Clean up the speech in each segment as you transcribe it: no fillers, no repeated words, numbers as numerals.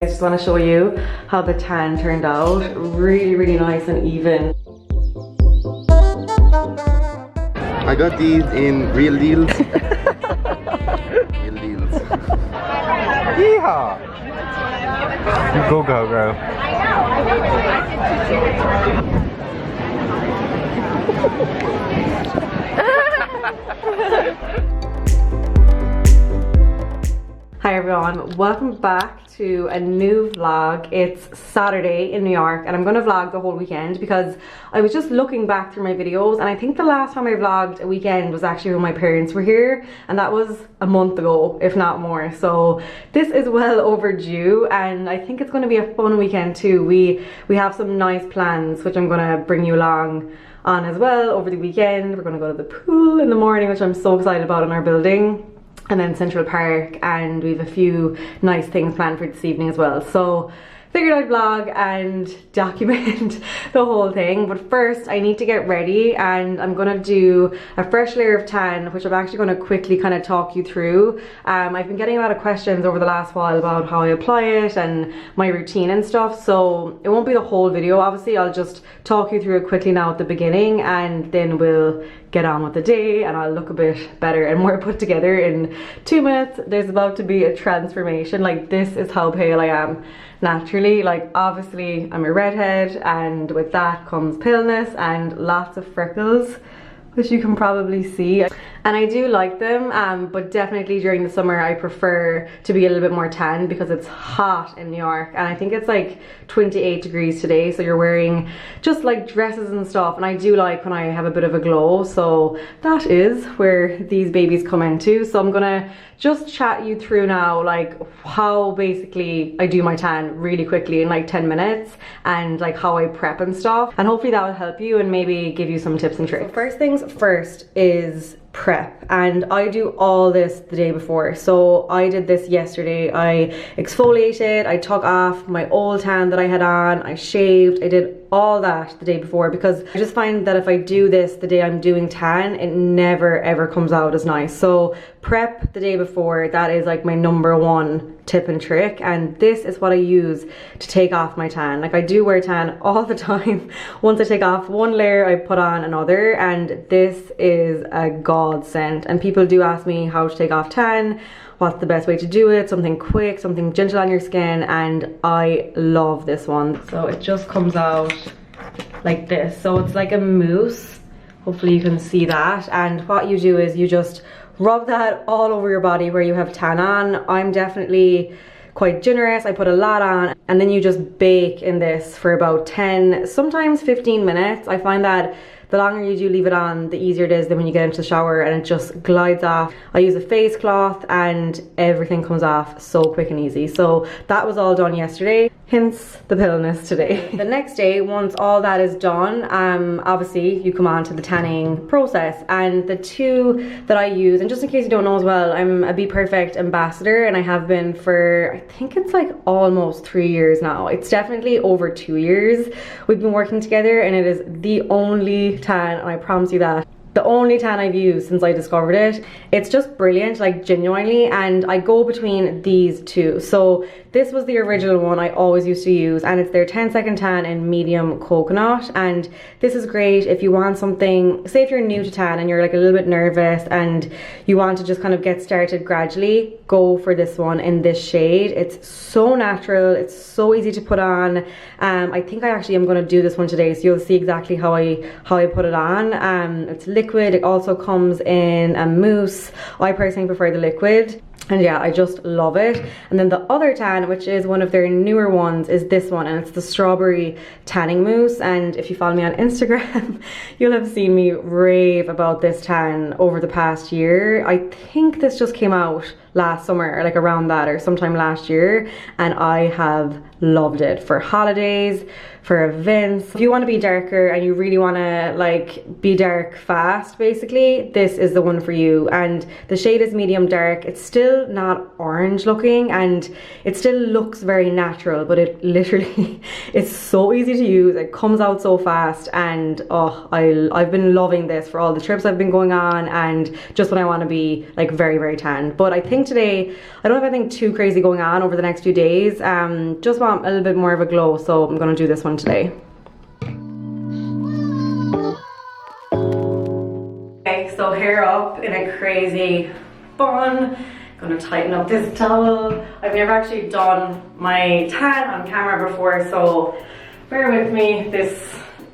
I just want to show you how the tan turned out. Really, really nice and even. I got these in Real Deals. Real Deals. Yeehaw! Go, go, girl. Hi everyone, welcome back to a new vlog. It's Saturday in New York and I'm going to vlog the whole weekend because I was just looking back through my videos and I think the last time I vlogged a weekend was actually when my parents were here, and that was a month ago, if not more. So this is well overdue and I think it's going to be a fun weekend too. We have some nice plans which I'm going to bring you along on as well over the weekend. We're going to go to the pool in the morning, which I'm so excited about, in our building. And then Central Park, and we have a few nice things planned for this evening as well. So figured I'd vlog and document the whole thing. But first I need to get ready and I'm gonna do a fresh layer of tan, which I'm actually gonna quickly kind of talk you through. I've been getting a lot of questions over the last while about how I apply it and my routine and stuff, so it won't be the whole video. Obviously I'll just talk you through it quickly now at the beginning, and then we'll get on with the day and I'll look a bit better and more put together in 2 minutes. There's about to be a transformation. Like, this is how pale I am naturally. Like, obviously I'm a redhead and with that comes paleness and lots of freckles, which you can probably see. And I do like them, but definitely during the summer I prefer to be a little bit more tan because it's hot in New York, and I think it's like 28 degrees today, so you're wearing just like dresses and stuff, and I do like when I have a bit of a glow. So that is where these babies come into. So I'm gonna just chat you through now like how basically I do my tan really quickly in like 10 minutes, and like how I prep and stuff, and hopefully that will help you and maybe give you some tips and tricks. So first things first is prep, and I do all this the day before. So I did this yesterday. I exfoliated, I took off my old tan that I had on, I shaved, I did all that the day before, because I just find that if I do this the day I'm doing tan, it never ever comes out as nice. So prep the day before, that is like my #1 tip and trick, and this is what I use to take off my tan. Like, I do wear tan all the time. Once I take off one layer I put on another, and this is a godsend. And people do ask me how to take off tan, what's the best way to do it, something quick, something gentle on your skin, and I love this one. So it just comes out like this. So it's like a mousse, hopefully you can see that, and what you do is you just rub that all over your body where you have tan on. I'm definitely quite generous, I put a lot on, and then you just bake in this for about 10, sometimes 15 minutes. I find that the longer you do leave it on, the easier it is then when you get into the shower, and it just glides off. I use a face cloth and everything comes off so quick and easy. So that was all done yesterday, hence the paleness today. The next day, once all that is done, obviously you come on to the tanning process, and the two that I use, and just in case you don't know as well, I'm a Bperfect ambassador and I have been for, I think it's like almost 3 years now. It's definitely over 2 years we've been working together, and it is the only tan, and I promise you that, the only tan I've used since I discovered it. It's just brilliant, like genuinely, and I go between these two. So this was the original one I always used to use, and it's their 10-second tan in medium coconut, and this is great if you want something, say if you're new to tan and you're like a little bit nervous and you want to just kind of get started gradually, go for this one in this shade. It's so natural, it's so easy to put on. I think I actually am going to do this one today, so you'll see exactly how I put it on. It's liquid, it also comes in a mousse. I personally prefer the liquid, and yeah, I just love it. And then the other tan, which is one of their newer ones, is this one, and it's the strawberry tanning mousse. And if you follow me on Instagram, you'll have seen me rave about this tan over the past year. I think this just came out last summer, or like around that, or sometime last year, and I have loved it for holidays, for events. If you want to be darker and you really want to like be dark fast, basically this is the one for you. And the shade is medium dark. It's still still not orange looking and it still looks very natural, but it literally it's so easy to use. It comes out so fast, and oh, I've been loving this for all the trips I've been going on and just when I want to be like very, very tan. But I think today I don't have anything too crazy going on over the next few days. Just want a little bit more of a glow, so I'm gonna do this one today. Okay, so hair up in a crazy bun. Gonna tighten up this towel. I've never actually done my tan on camera before, so bear with me. This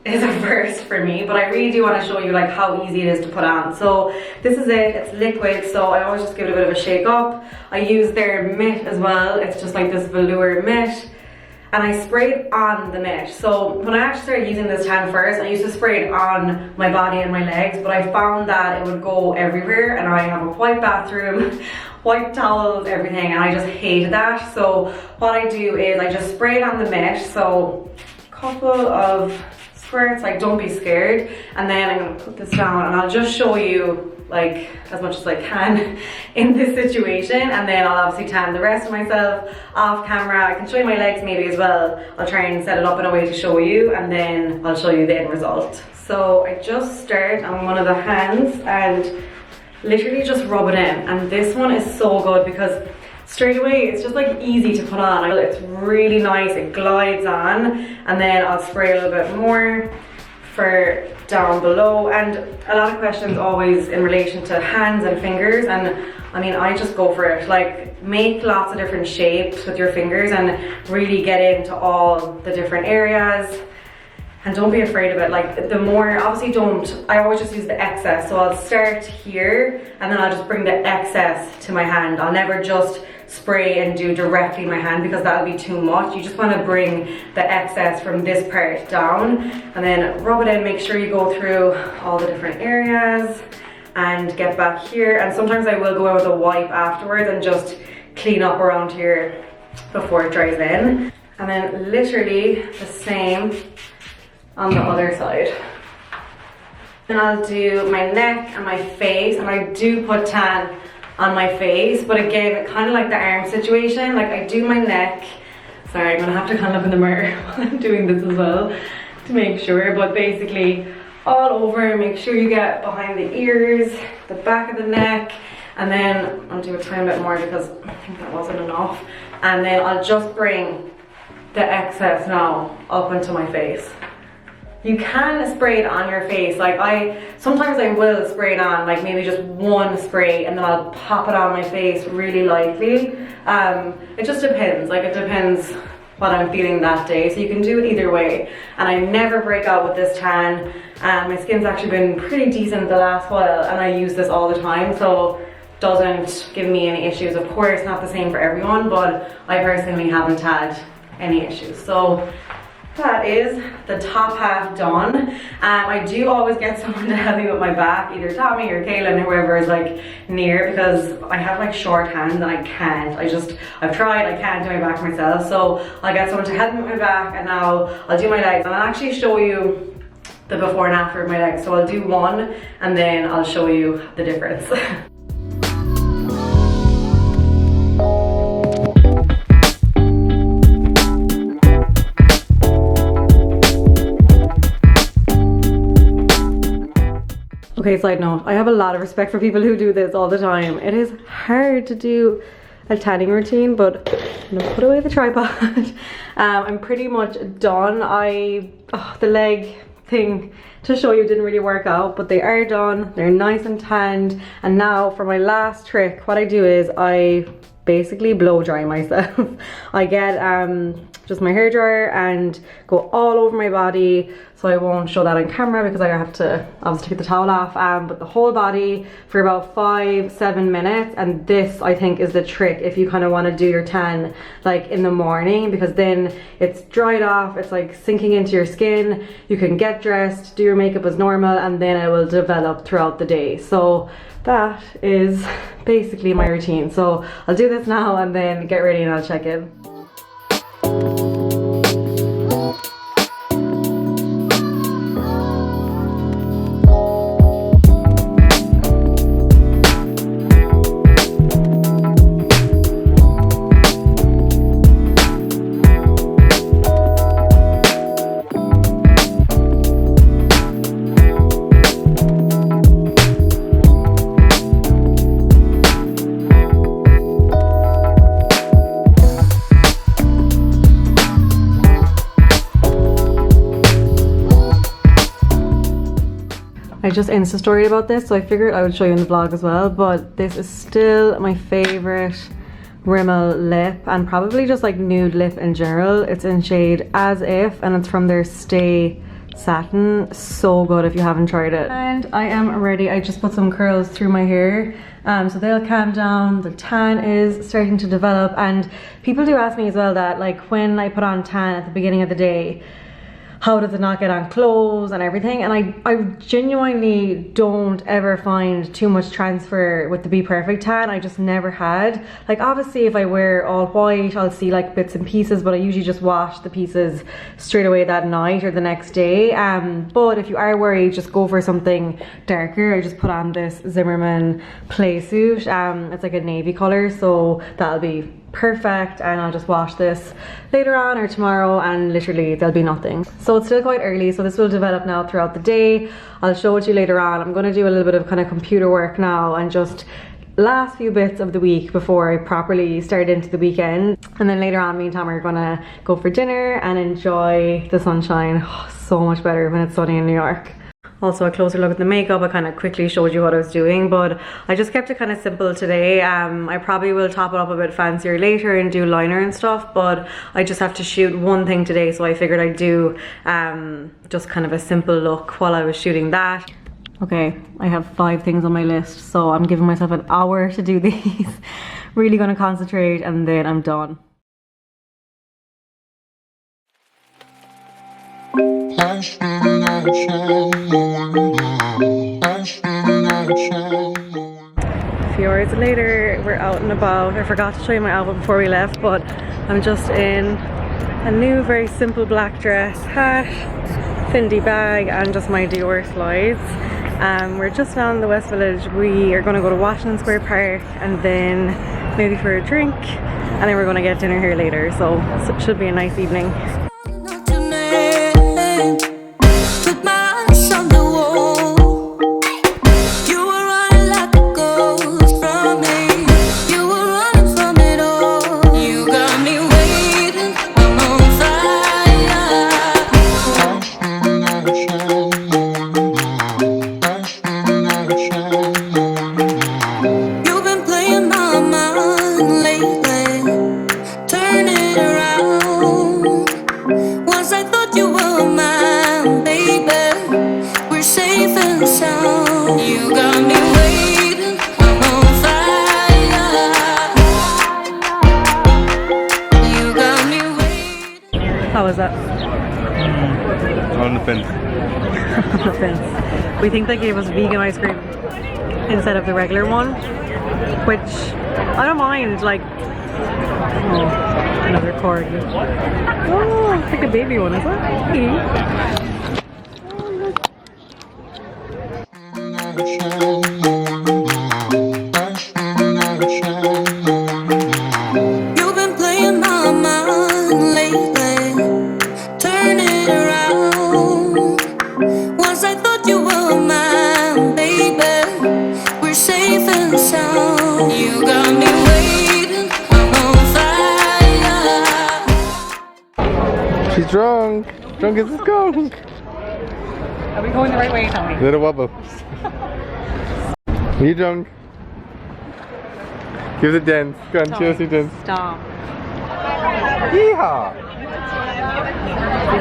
is a first for me, but I really do want to show you like how easy it is to put on. So this is it. It's liquid, so I always just give it a bit of a shake up. I use their mitt as well. It's just like this velour mitt, and I spray it on the mitt. So when I actually started using this tan first, I used to spray it on my body and my legs, but I found that it would go everywhere, and I have a white bathroom, white towels, everything, and I just hated that. So what I do is I just spray it on the mitt, so a couple of squirts, like don't be scared, and then I'm gonna put this down and I'll just show you like as much as I can in this situation, and then I'll obviously tan the rest of myself off camera. I can show you my legs maybe as well. I'll try and set it up in a way to show you, and then I'll show you the end result. So I just start on one of the hands and literally just rub it in, and this one is so good because straight away it's just like easy to put on. It's really nice, it glides on, and then I'll spray a little bit more for down below. And a lot of questions always in relation to hands and fingers, and I mean I just go for it. Like make lots of different shapes with your fingers and really get into all the different areas, and don't be afraid of it. Like the more, obviously I always just use the excess, so I'll start here and then I'll just bring the excess to my hand. I'll never just spray and do directly my hand because that'll be too much. You just want to bring the excess from this part down and then rub it in. Make sure you go through all the different areas and get back here, and sometimes I will go in with a wipe afterwards and just clean up around here before it dries in, and then literally the same on the other side. Then I'll do my neck and my face, and I do put tan on my face, but again, kind of like the arm situation, like I do my neck. Sorry, I'm gonna have to kind of look in the mirror while I'm doing this as well to make sure, but basically all over. Make sure you get behind the ears, the back of the neck, and then I'll do a tiny bit more because I think that wasn't enough, and then I'll just bring the excess now up into my face. You can spray it on your face. Like sometimes I will spray it on, like maybe just one spray, and then I'll pop it on my face really lightly. It just depends, like it depends what I'm feeling that day. So you can do it either way. And I never break out with this tan. My skin's actually been pretty decent the last while, and I use this all the time, so it doesn't give me any issues. Of course, not the same for everyone, but I personally haven't had any issues. So that is the top half done. I do always get someone to help me with my back, either Tommy or Kaylin, whoever is like near, because I have like short hands and I can't. I've tried, I can't do my back myself. So I'll get someone to help me with my back, and now I'll do my legs. And I'll actually show you the before and after of my legs. So I'll do one and then I'll show you the difference. Okay, side note, I have a lot of respect for people who do this all the time. It is hard to do a tanning routine, but I'm gonna put away the tripod. I'm pretty much done. The leg thing to show you didn't really work out, but they are done. They're nice and tanned. And now for my last trick, what I do is I basically blow dry myself. I get just my hair dryer and go all over my body, so I won't show that on camera because I have to obviously take the towel off, but the whole body for about 5-7 minutes. And this, I think, is the trick if you kind of want to do your tan like in the morning, because then it's dried off, it's like sinking into your skin, you can get dressed, do your makeup as normal, and then it will develop throughout the day. So that is basically my routine. So I'll do this now and then get ready and I'll check in. I just Insta storied about this, so I figured I would show you in the vlog as well, but this is still my favorite Rimmel lip, and probably just like nude lip in general. It's in shade As If, and it's from their Stay Satin. So good if you haven't tried it. And I am ready. I just put some curls through my hair, so they'll calm down. The tan is starting to develop, and people do ask me as well that like when I put on tan at the beginning of the day, how does it not get on clothes and everything? And I genuinely don't ever find too much transfer with the Bperfect tan. I just never had. Like obviously if I wear all white, I'll see like bits and pieces, but I usually just wash the pieces straight away that night or the next day. But if you are worried, just go for something darker. I just put on this Zimmermann play suit. It's like a navy color, so that'll be perfect, and I'll just wash this later on or tomorrow, and literally there'll be nothing. So it's still quite early, so this will develop now throughout the day. I'll show it to you later on. I'm going to do a little bit of kind of computer work now and just last few bits of the week before I properly start into the weekend, and then later on me and Tom are gonna go for dinner and enjoy the sunshine. Oh, so much better when it's sunny in New York. Also a closer look at the makeup. I kind of quickly showed you what I was doing, but I just kept it kind of simple today. I probably will top it up a bit fancier later and do liner and stuff, but I just have to shoot one thing today, so I figured I'd do just kind of a simple look while I was shooting that. Okay, I have 5 things on my list, so I'm giving myself an hour to do these. Really gonna concentrate, and then I'm done. A few hours later, we're out and about. I forgot to show you my outfit before we left, but I'm just in a new very simple black dress, hat, Fendi bag, and just my Dior slides. We're just down in the West Village. We are going to go to Washington Square Park and then maybe for a drink, and then we're going to get dinner here later, so it should be a nice evening. How was that? On the fence. On the fence. We think they gave us vegan ice cream instead of the regular one, which I don't mind. Like, oh, another corgi. Oh, it's like a baby one, is it? She's drunk. Drunk as a skunk. Are we going the right way, Tommy? Little wobble. Are you drunk? Give it a dance. Go on, show us your dance. Stop. Yeehaw!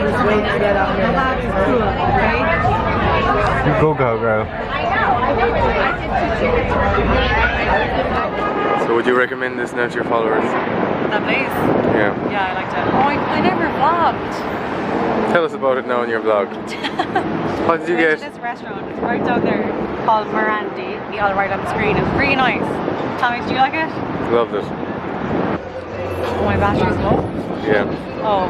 Just wait to get up here. Relax, cool, okay? You go, girl. So would you recommend this now to your followers? That place? Yeah. Yeah, I liked it. Oh, I never vlogged. Tell us about it now in your vlog. What did you get? This restaurant, it's right down there, called Morandi. I'll write on the screen. It's really nice. Tommy, do you like it? Loved it. Oh, my battery's low. Yeah. Oh,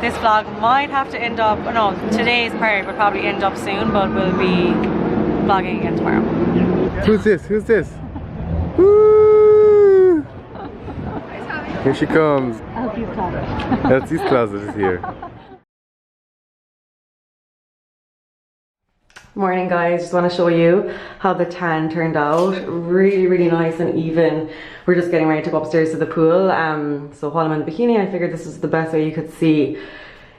this vlog might have to end up, no, today's part will probably end up soon, but we'll be vlogging again tomorrow. Who's this? Who's this? Woo! Here she comes. Elsie's closet. Elsie's closet is here. Morning guys, just want to show you how the tan turned out. Really nice and even. We're just getting ready to go upstairs to the pool. So while I'm in the bikini, I figured this was the best way you could see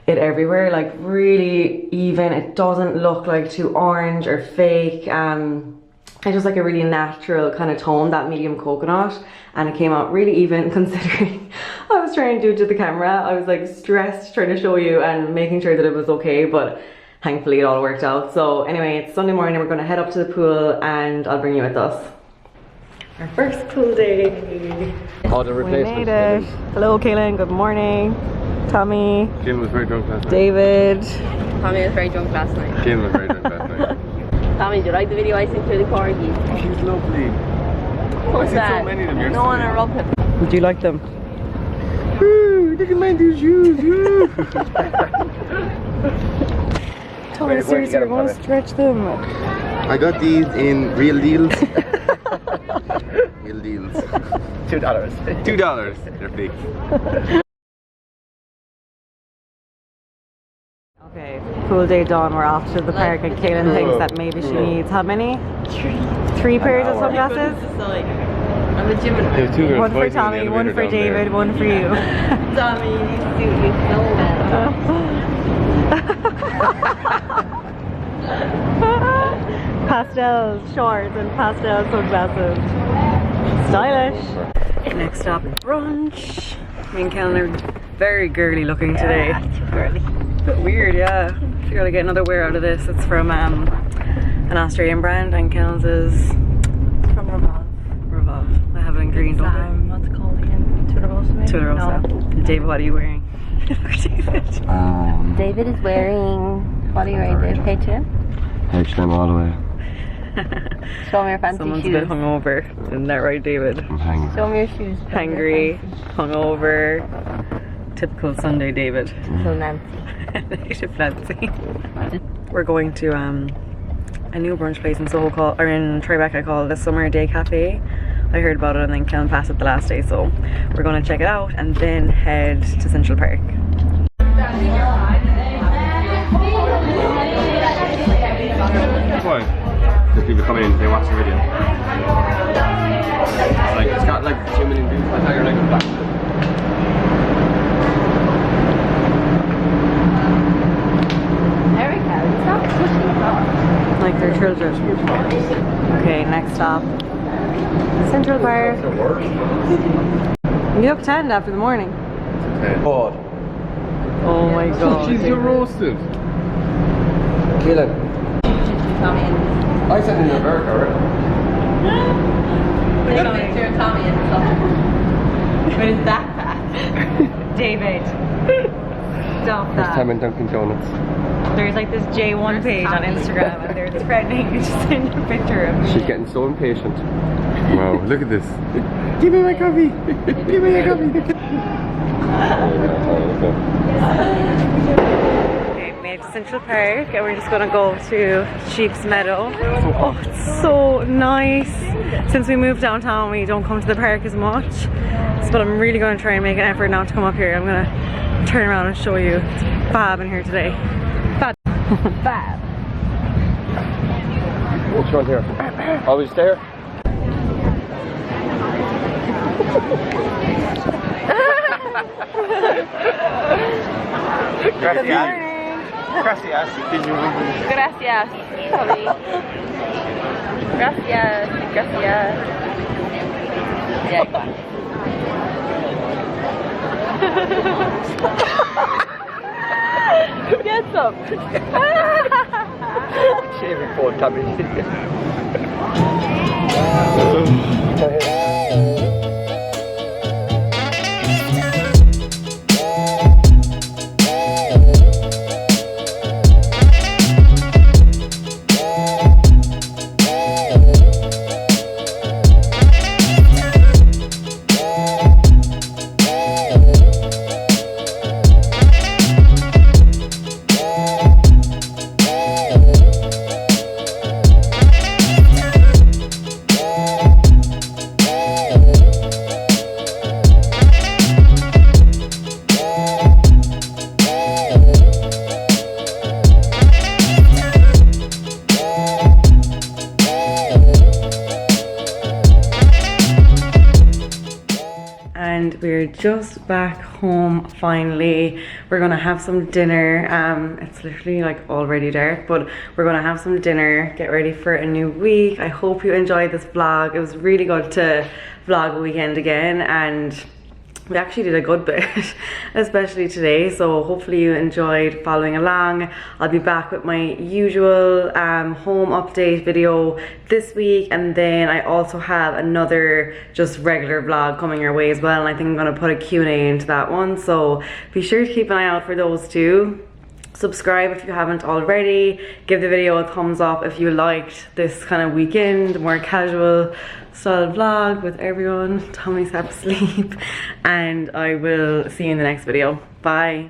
it everywhere, like really even. It doesn't look like too orange or fake. It's just like a really natural kind of tone, that medium coconut, and it came out really even considering I was trying to do it to the camera. I was like stressed trying to show you and making sure that it was okay, but thankfully it all worked out. So anyway, it's Sunday morning, we're going to head up to the pool and I'll bring you with us. Our first pool day. All the replacements. We made it. Hello Kaylin, good morning. Tommy. Kaylin was very drunk last night. David. Tommy was very drunk last night. Kaylin was very drunk last night. Tommy, do you like the video I sent through the corgi? She's lovely. What's I that? so many of them yesterday. No one to rub him. Would you like them? Ooh, look at my new shoes. Tommy, seriously, you're going to stretch them. I got these in real deals. Real deals. $2. $2. They're big. Okay, pool day done. We're off to the park and Kaylin thinks that maybe she needs how many? Three pairs of sunglasses? I'm a gym in There's two girls One for fighting in the Tommy, one elevator for down there. David, one for you. Tommy, you need to do it so Pastel shorts and pastel sunglasses. Stylish. Next stop, brunch. Me and Kaylin are very girly looking today. Too girly. Bit weird, yeah. I gotta get another wear out of this. It's from an Australian brand, and Kaylin's is From Revolve. Revolve. I have it in green, don't I? What's it called again? Tudor Rosa maybe? Tudor Rosa. David, what are you wearing? David. David is wearing... What are you wearing, Dave? H&M? H&M all the way. Show me your fancy Someone's a shoes. bit hungover. Isn't that right, David? I'm hanging. Show me your shoes. Hungry, hungover. Typical Sunday David. So Nancy. Native Nancy. We're going to a new brunch place in Soho or in Tribeca called the Summer Day Cafe. I heard about it and then Kellen passed it the last day, so we're going to check it out and then head to Central Park. Why? Because people come in, they watch the video. It's got like 2 million views. I thought you were like a black. Erika, stop pushing it off. Like their children. Okay, next stop. Central Park. You look tanned after the morning. God. Oh my god. Jeez, you're roasted. Kaylin. Tommy and... I said in America, right? Take a picture of Tommy and stuff. With his backpack. David. Stop First time that. in Dunkin' Donuts. There's like this J1 page on Instagram and they're threatening to send a picture of me. She's getting so impatient. Wow, look at this. Give me my coffee. Give me your coffee. Okay, made it to Central Park and we're just gonna go to Sheep's Meadow. Oh, it's so nice. Since we moved downtown, we don't come to the park as much. But I'm really gonna try and make an effort not to come up here. I'm gonna turn around and show you. It's fab in here today. Fab. Fab. Which one here? Always there? Good morning. Gracias. Gracias, Tommy. Gracias. Gracias. Yeah, go on. Get some. Shaving for Tommy. just back home finally. We're gonna have some dinner. It's literally like already dark, but we're gonna have some dinner, get ready for a new week. I hope you enjoyed this vlog. It was really good to vlog a weekend again, and we actually did a good bit, especially today, so hopefully you enjoyed following along. I'll be back with my usual home update video this week, and then I also have another just regular vlog coming your way as well, and I think I'm going to put a Q&A into that one, so be sure to keep an eye out for those too. Subscribe if you haven't already. Give the video a thumbs up if you liked this kind of weekend, more casual style vlog with everyone. Tommy's half asleep. And I will see you in the next video. Bye.